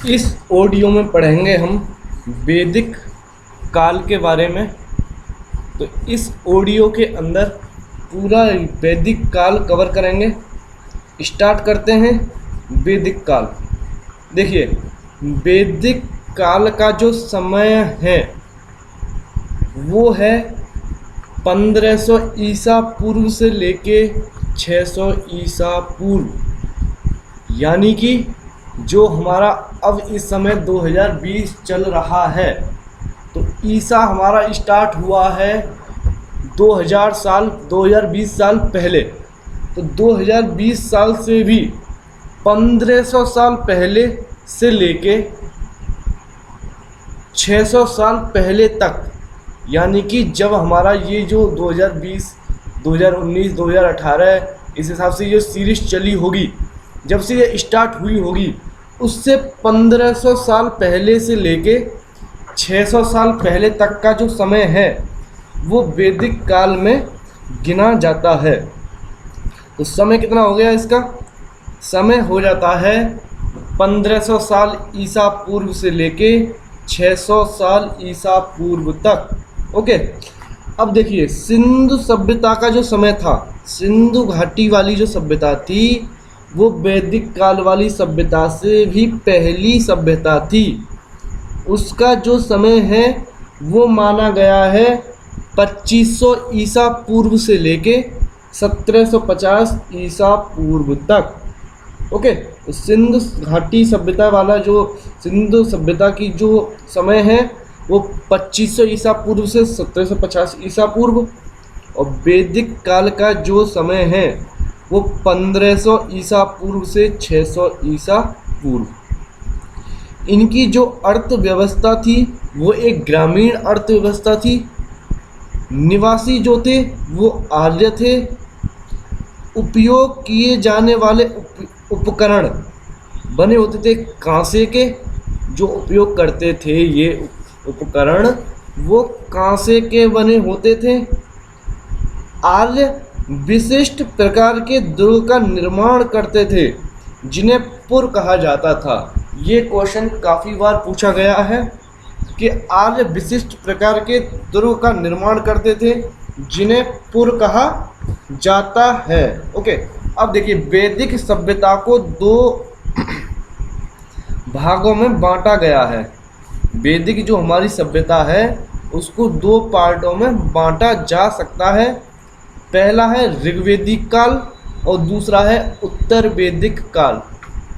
इस ऑडियो में पढ़ेंगे हम वैदिक काल के बारे में। तो इस ऑडियो के अंदर पूरा वैदिक काल कवर करेंगे। स्टार्ट करते हैं वैदिक काल। देखिए, वैदिक काल का जो समय है वो है 1500 ईसा पूर्व से लेके 600 ईसा पूर्व, यानी कि जो हमारा अब इस समय 2020 चल रहा है। तो ईसा हमारा स्टार्ट हुआ है 2020 साल पहले। तो 2020 साल से भी 1500 साल पहले से लेके 600 साल पहले तक, यानी कि जब हमारा ये जो 2020, 2019, 2018 इस हिसाब से ये सीरीज चली होगी, जब से ये स्टार्ट हुई होगी, उससे 1500 साल पहले से लेके 600 साल पहले तक का जो समय है वो वैदिक काल में गिना जाता है। तो समय कितना हो गया इसका? समय हो जाता है 1500 साल ईसा पूर्व से लेके 600 साल ईसा पूर्व तक। ओके, अब देखिए सिंधु सभ्यता का जो समय था, सिंधु घाटी वाली जो सभ्यता थी वो वैदिक काल वाली सभ्यता से भी पहली सभ्यता थी। उसका जो समय है वो माना गया है 2500 ईसा पूर्व से लेके 1750 ईसा पूर्व तक। ओके, तो सिंधु घाटी सभ्यता वाला जो सिंधु सभ्यता की जो समय है वो 2500 ईसा पूर्व से 1750 ईसा पूर्व, और वैदिक काल का जो समय है वो 1500 ईसा पूर्व से 600 ईसा पूर्व। इनकी जो अर्थव्यवस्था थी वो एक ग्रामीण अर्थव्यवस्था थी। निवासी जो थे वो आर्य थे। उपयोग किए जाने वाले उपकरण बने होते थे कांसे के। जो उपयोग करते थे ये उपकरण वो कांसे के बने होते थे। आर्य विशिष्ट प्रकार के दुर्ग का निर्माण करते थे जिन्हें पुर कहा जाता था। ये क्वेश्चन काफ़ी बार पूछा गया है कि आर्य विशिष्ट प्रकार के दुर्ग का निर्माण करते थे जिन्हें पुर कहा जाता है। ओके, अब देखिए वैदिक सभ्यता को दो भागों में बांटा गया है। वैदिक जो हमारी सभ्यता है उसको दो पार्टों में बांटा जा सकता है। पहला है ऋग्वैदिक काल और दूसरा है उत्तर वैदिक काल।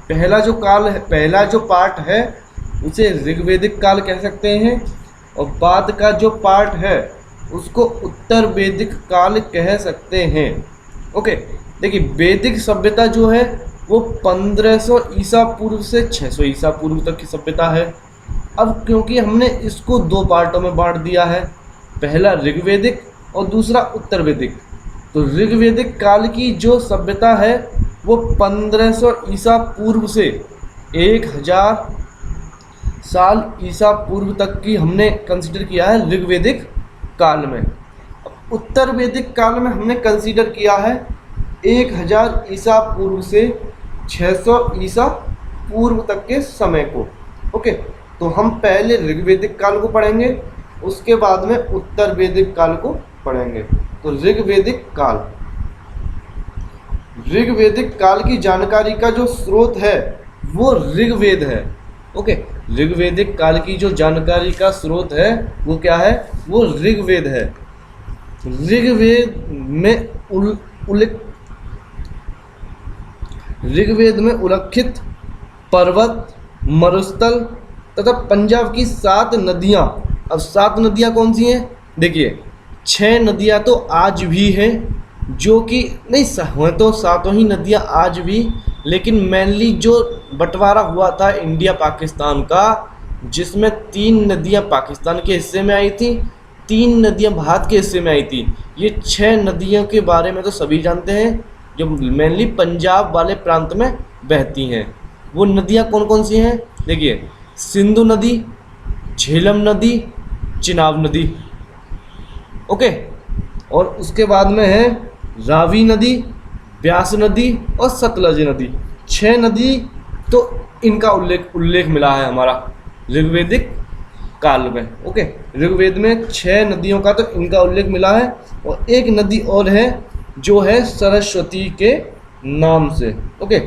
पहला जो काल है, पहला जो पार्ट है उसे ऋग्वैदिक काल कह सकते हैं, और बाद का जो पार्ट है उसको उत्तर वैदिक काल कह सकते हैं। ओके, देखिए वैदिक सभ्यता जो है वो 1500 ईसा पूर्व से 600 ईसा पूर्व तक की सभ्यता है। अब क्योंकि हमने इसको दो पार्टों में बांट दिया है, पहला ऋग्वैदिक और दूसरा उत्तर वैदिक, तो ऋग्वैदिक काल की जो सभ्यता है वो 1500 ईसा पूर्व से 1000 साल ईसा पूर्व तक की हमने कंसीडर किया है ऋग्वैदिक काल में। उत्तर वैदिक काल में हमने कंसीडर किया है 1000 ईसा पूर्व से 600 ईसा पूर्व तक के समय को। ओके, तो हम पहले ऋग्वैदिक काल को पढ़ेंगे, उसके बाद में उत्तर वैदिक काल को पढ़ेंगे। तो ऋग्वैदिक काल, ऋग्वैदिक काल की जानकारी का जो स्रोत है वो ऋग्वेद है। ओके, ऋग्वैदिक काल की जो जानकारी का स्रोत है वो क्या है? वो ऋग्वेद है। ऋग्वेद में उल्लिखित पर्वत, मरुस्थल तथा पंजाब की 7 नदियाँ। अब 7 नदियाँ कौन सी हैं? देखिए 6 नदियाँ तो आज भी हैं, जो कि नहीं हैं तो सातों ही नदियाँ आज भी, लेकिन मेनली जो बंटवारा हुआ था इंडिया पाकिस्तान का, जिसमें 3 नदियाँ पाकिस्तान के हिस्से में आई थी, 3 नदियाँ भारत के हिस्से में आई थी। ये 6 नदियों के बारे में तो सभी जानते हैं जो मेनली पंजाब वाले प्रांत में बहती हैं। वो नदियाँ कौन कौन सी हैं? देखिए सिंधु नदी, झेलम नदी, चिनाब नदी। ओके, और उसके बाद में है रावी नदी, ब्यास नदी और सतलज नदी। 6 नदी तो इनका उल्लेख मिला है हमारा ऋग्वेदिक काल में। ओके, ऋग्वेद में 6 नदियों का तो इनका उल्लेख मिला है, और एक नदी और है जो है सरस्वती के नाम से। ओके,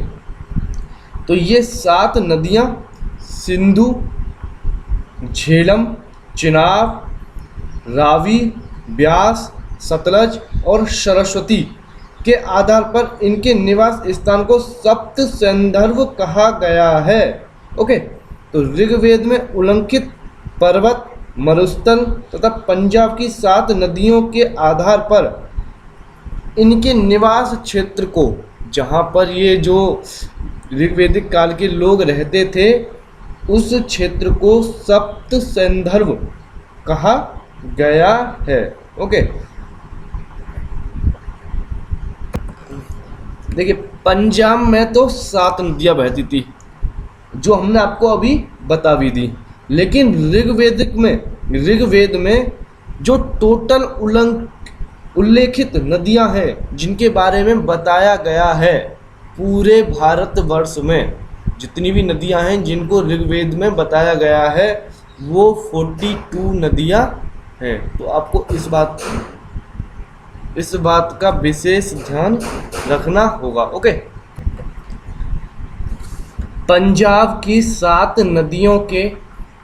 तो ये 7 नदियाँ सिंधु, झेलम, चिनाब, रावी, ब्यास, सतलज और सरस्वती के आधार पर इनके निवास स्थान को सप्त सैंधर्व कहा गया है। ओके, तो ऋग्वेद में उल्लिखित पर्वत, मरुस्थल तथा पंजाब की 7 नदियों के आधार पर इनके निवास क्षेत्र को, जहाँ पर ये जो ऋग्वेदिक काल के लोग रहते थे, उस क्षेत्र को सप्त सैंधर्व कहा गया है। ओके, देखिए पंजाब में तो 7 नदियाँ बहती थी जो हमने आपको अभी बता भी दी, लेकिन ऋग्वेद में जो टोटल उल्लेखित नदियाँ हैं जिनके बारे में बताया गया है, पूरे भारतवर्ष में जितनी भी नदियाँ हैं जिनको ऋग्वेद में बताया गया है वो 42 नदियाँ हैं। तो आपको इस बात का विशेष ध्यान रखना होगा। ओके, पंजाब की 7 नदियों के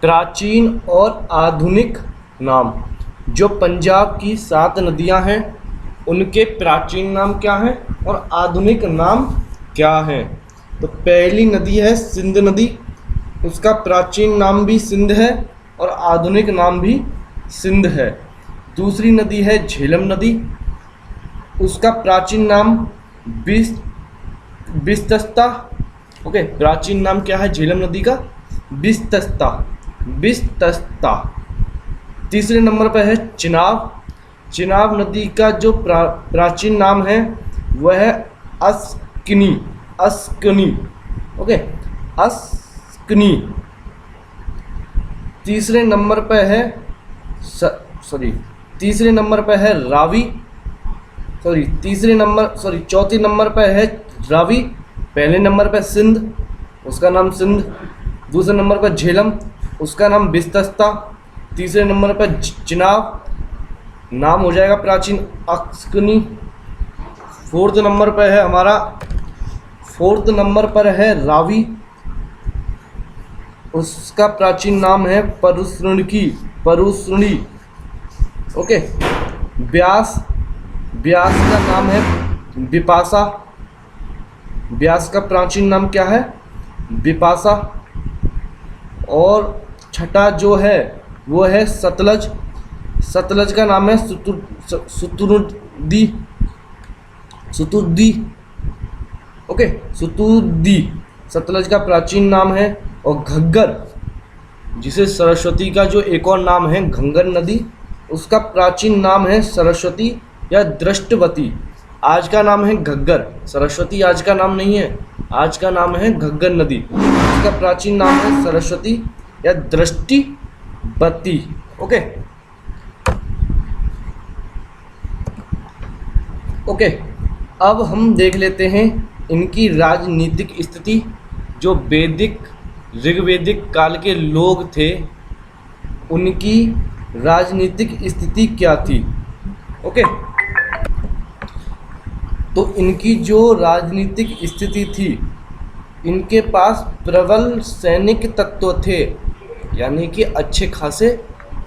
प्राचीन और आधुनिक नाम। जो पंजाब की 7 नदियां हैं उनके प्राचीन नाम क्या हैं और आधुनिक नाम क्या हैं। तो पहली नदी है सिंध नदी, उसका प्राचीन नाम भी सिंध है और आधुनिक नाम भी सिंध है। दूसरी नदी है झेलम नदी, उसका प्राचीन नाम बिस्तस्ता। ओके, प्राचीन नाम क्या है झेलम नदी का? बिस्तस्ता। तीसरे नंबर पर है चिनाब नदी का जो प्राचीन नाम है वह है अस्कनी। ओके, अस्कनी। तीसरे नंबर पर है रावी। चौथे नंबर पर है रावी। पहले नंबर पर सिंध, उसका नाम सिंध। दूसरे नंबर पर झेलम, उसका नाम बिस्तस्ता। तीसरे नंबर पर चिनाब, नाम हो जाएगा प्राचीन अस्कनी। फोर्थ नंबर पर है रावी, उसका प्राचीन नाम है परुश्रणी। ओके, ब्यास का नाम है बिपाशा। ब्यास का प्राचीन नाम क्या है? बिपाशा। और छठा जो है वो है सतलज का नाम है सुतुर्दी। ओके, सुतुर्दी सतलज का प्राचीन नाम है। और घग्गर, जिसे सरस्वती का जो एक और नाम है घंगर नदी, उसका प्राचीन नाम है सरस्वती या दृष्टवती। आज का नाम है घग्गर, सरस्वती आज का नाम नहीं है, आज का नाम है घग्गर नदी। उसका प्राचीन नाम है सरस्वती या दृष्टिवती। ओके, अब हम देख लेते हैं इनकी राजनीतिक स्थिति। जो ऋग्वेदिक काल के लोग थे उनकी राजनीतिक स्थिति क्या थी। ओके, तो इनकी जो राजनीतिक स्थिति थी, इनके पास प्रबल सैनिक तत्व थे, यानी कि अच्छे खासे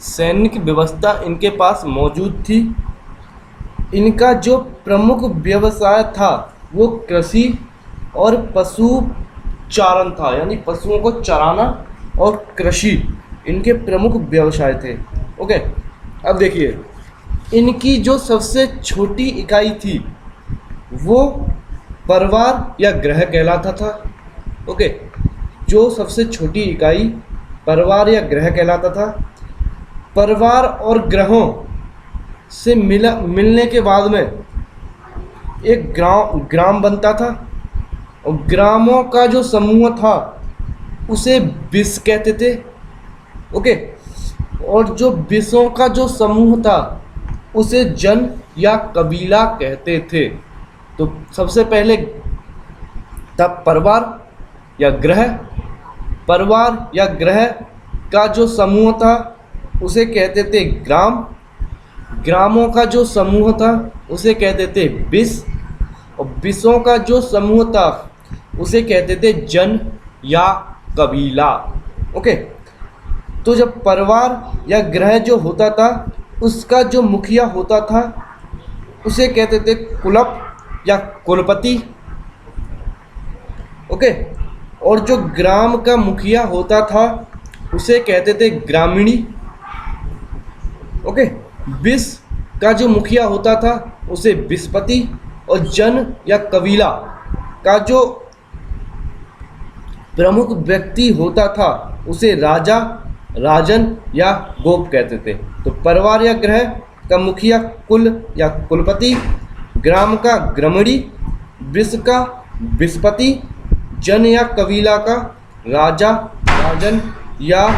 सैनिक व्यवस्था इनके पास मौजूद थी। इनका जो प्रमुख व्यवसाय था वो कृषि और पशुचारण था, यानी पशुओं को चराना और कृषि इनके प्रमुख व्यवसाय थे। ओके, अब देखिए इनकी जो सबसे छोटी इकाई थी वो परिवार या ग्रह कहलाता था। ओके, जो सबसे छोटी इकाई परिवार या ग्रह कहलाता था। परिवार और ग्रहों से मिलने के बाद में एक ग्राम बनता था, और ग्रामों का जो समूह था उसे विष कहते थे। ओके, और जो विषों का जो समूह था उसे जन या कबीला कहते थे। तो सबसे पहले था परिवार, या ग्रह। परिवार या ग्रह का जो समूह था उसे कहते थे ग्राम। ग्रामों का जो समूह था उसे कहते थे विष। और विषों का जो समूह था उसे कहते थे जन या कबीला। ओके, तो जब परिवार या ग्रह जो होता था उसका जो मुखिया होता था उसे कहते थे कुलप या कुलपति। ओके, और जो ग्राम का मुखिया होता था उसे कहते थे ग्रामीणी। ओके, विष का जो मुखिया होता था उसे विषपति। और जन या कबीला का जो प्रमुख व्यक्ति होता था उसे राजा, राजन या गोप कहते थे। तो परिवार या ग्रह का मुखिया कुल या कुलपति, ग्राम का ग्रामीणी, विष का विषपति, जन या कबीला का राजा, राजन या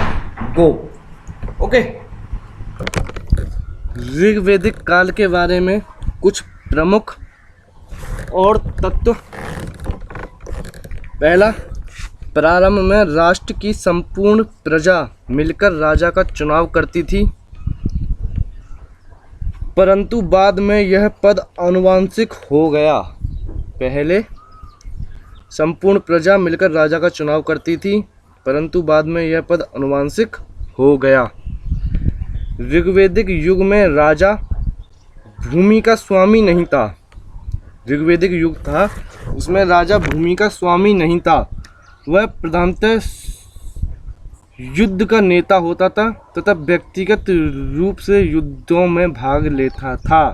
गोप। ओके, ऋग्वैदिक काल के बारे में कुछ प्रमुख और तत्व। पहला, प्रारंभ में राष्ट्र की संपूर्ण प्रजा मिलकर राजा का चुनाव करती थी, परंतु बाद में यह पद आनुवंशिक हो गया। पहले संपूर्ण प्रजा मिलकर राजा का चुनाव करती थी, परंतु बाद में यह पद आनुवंशिक हो गया। ऋग्वैदिक युग में राजा भूमि का स्वामी नहीं था। ऋग्वैदिक युग था उसमें राजा भूमि का स्वामी नहीं था, वह प्रधानतः युद्ध का नेता होता था तथा व्यक्तिगत रूप से युद्धों में भाग लेता था।